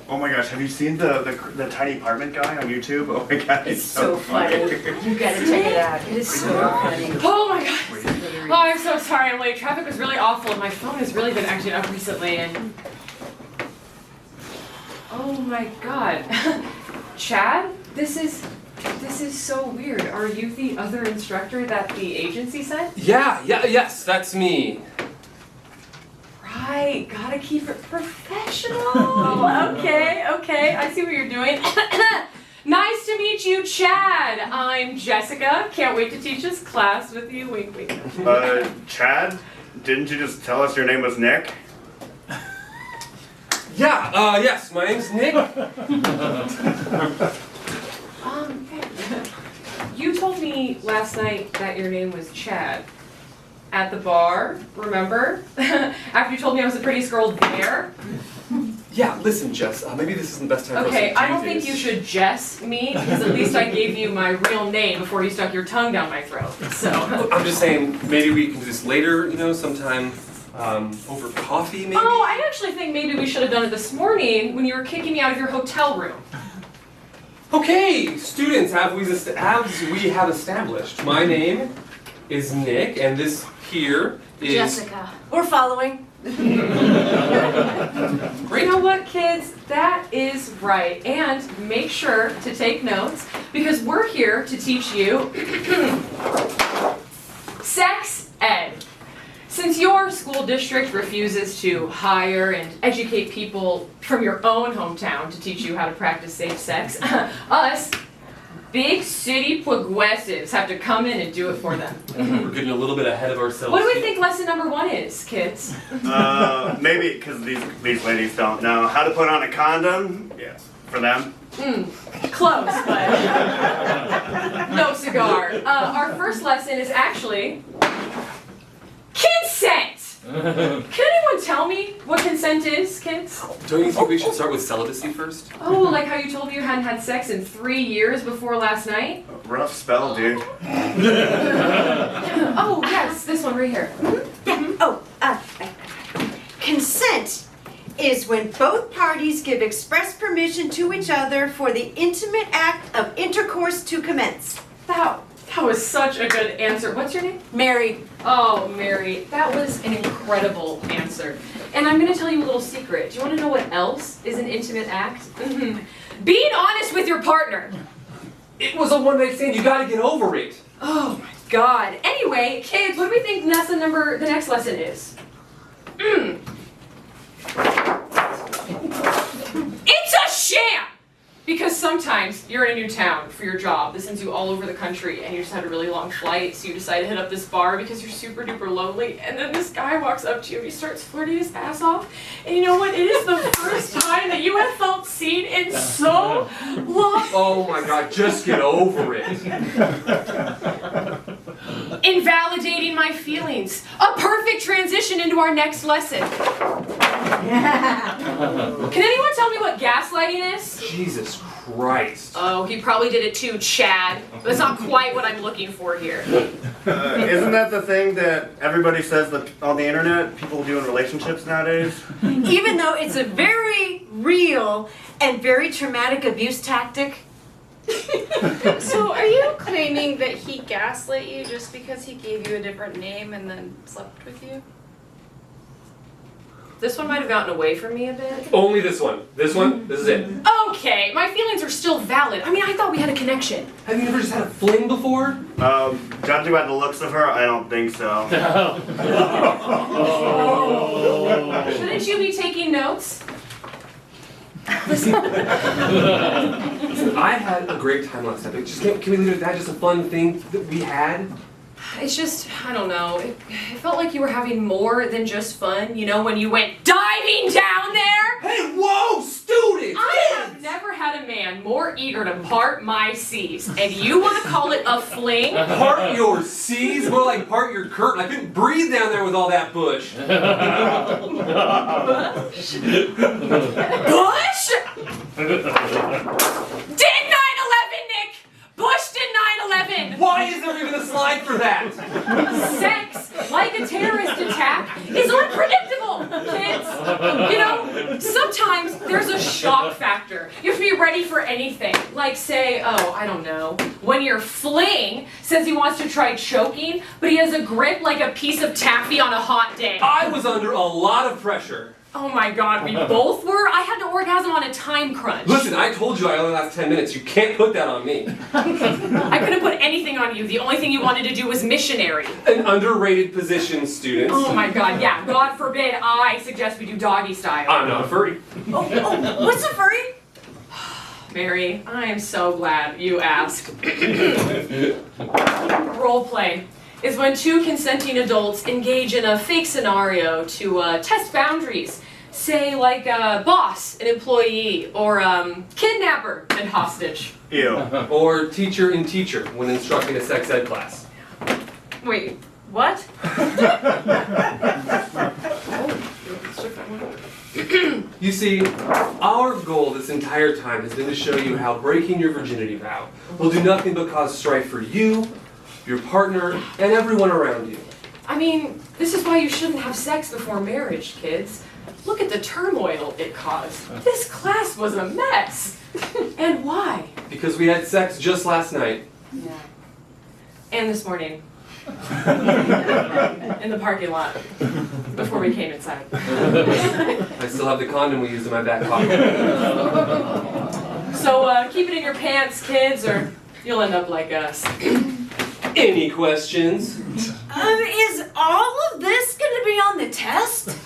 Oh my gosh, have you seen the tiny apartment guy on YouTube? Oh my god, It's so funny. You gotta check it out. It is so funny. Oh my god. Oh, I'm so sorry I'm late. Traffic was really awful and my phone has really been acting up recently and... Oh my god. Chad? This is so weird. Are you the other instructor that the agency sent? Yes, that's me. Right, gotta keep it professional. Okay, I see what you're doing. Nice to meet you, Chad. I'm Jessica. Can't wait to teach this class with you. Wink, wink. Chad? Didn't you just tell us your name was Nick? Yes, my name's Nick. You told me last night that your name was Chad. At the bar, remember? After you told me I was the prettiest girl there. Yeah, listen, Jess, maybe this isn't the best time for us to Okay, do I don't think this. you should Jess me, because at least I gave you my real name before you stuck your tongue down my throat, so. I'm just saying, maybe we can do this later, sometime over coffee, maybe? Oh, I actually think maybe we should have done it this morning when you were kicking me out of your hotel room. Okay, students, as we have established, my name is Nick, and this here is... Jessica. We're following. You know what, kids? That is right. And make sure to take notes, because we're here to teach you sex ed. Since your school district refuses to hire and educate people from your own hometown to teach you how to practice safe sex, us big city progressives have to come in and do it for them. We're getting a little bit ahead of ourselves. What do we think lesson number 1 is, kids? Maybe because these ladies don't know how to put on a condom. Yeah, for them. Close, but no cigar. Our first lesson is actually consent. Can anyone tell me what consent is, kids? Don't you think we should start with celibacy first? Oh, like how you told me you hadn't had sex in 3 years before last night? Rough spell, dude. Oh, yes, this one right here. Consent is when both parties give express permission to each other for the intimate act of intercourse to commence. That was such a good answer. What's your name? Mary. Oh, Mary, that was an incredible answer. And I'm going to tell you a little secret. Do you want to know what else is an intimate act? Being honest with your partner. It was a one-night stand. You gotta get over it. Oh my god. Anyway, kids, what do we think the next lesson is? It's a sham! Because sometimes you're in a new town for your job. This sends you all over the country and you just had a really long flight, so you decide to hit up this bar because you're super duper lonely, and then this guy walks up to you and he starts flirting his ass off. And you know what? It is the first time that you have felt seen in so long. Oh my god, just get over it. Invalidating my feelings. A perfect transition into our next lesson. Can anyone tell me what gaslighting is? Jesus Christ. Oh, he probably did it too, Chad. That's not quite what I'm looking for here. Isn't that the thing that everybody says that on the internet people do in relationships nowadays? Even though it's a very real and very traumatic abuse tactic. So are you claiming that he gaslit you just because he gave you a different name and then slept with you? This one might have gotten away from me a bit. Only this one. This is it. Okay, my feelings are still valid. I mean, I thought we had a connection. Have you ever just had a fling before? Judging by the looks of her, I don't think so. Shouldn't you be taking notes? Listen, I had a great time last night. Just can we leave it at that? Just a fun thing that we had? It's just, I don't know. It felt like you were having more than just fun. You know, when you went diving down there? Hey, whoa, students! I have never had a man more eager to part my C's. And you want to call it a fling? Part your C's? More like part your curtain. I couldn't breathe down there with all that bush. Bush? Did 9/11, Nick! Bush did 9/11! Why is there even a slide for that? Sex, like a terrorist attack, is unpredictable, kids. You know, sometimes there's a shock factor. You have to be ready for anything. Like say, oh, I don't know, when your fling says he wants to try choking, but he has a grip like a piece of taffy on a hot day. I was under a lot of pressure. Oh my god, we both were? I had to orgasm on a time crunch. Listen, I told you I only last 10 minutes. You can't put that on me. I couldn't put anything on you. The only thing you wanted to do was missionary. An underrated position, students. Oh my god, yeah. God forbid I suggest we do doggy style. I'm not a furry. Oh, what's a furry? Mary, I am so glad you asked. Role play is when two consenting adults engage in a fake scenario to test boundaries. Say like a boss, an employee, or kidnapper and hostage. Ew. Or teacher in teacher when instructing a sex ed class. Wait, what? You see, our goal this entire time has been to show you how breaking your virginity vow will do nothing but cause strife for you, your partner, and everyone around you. I mean, this is why you shouldn't have sex before marriage, kids. Look at the turmoil it caused. This class was a mess. And why? Because we had sex just last night. Yeah. And this morning. In the parking lot. Before we came inside. I still have the condom we used in my back pocket. So keep it in your pants, kids, or you'll end up like us. Any questions? Is all of this gonna be on the test?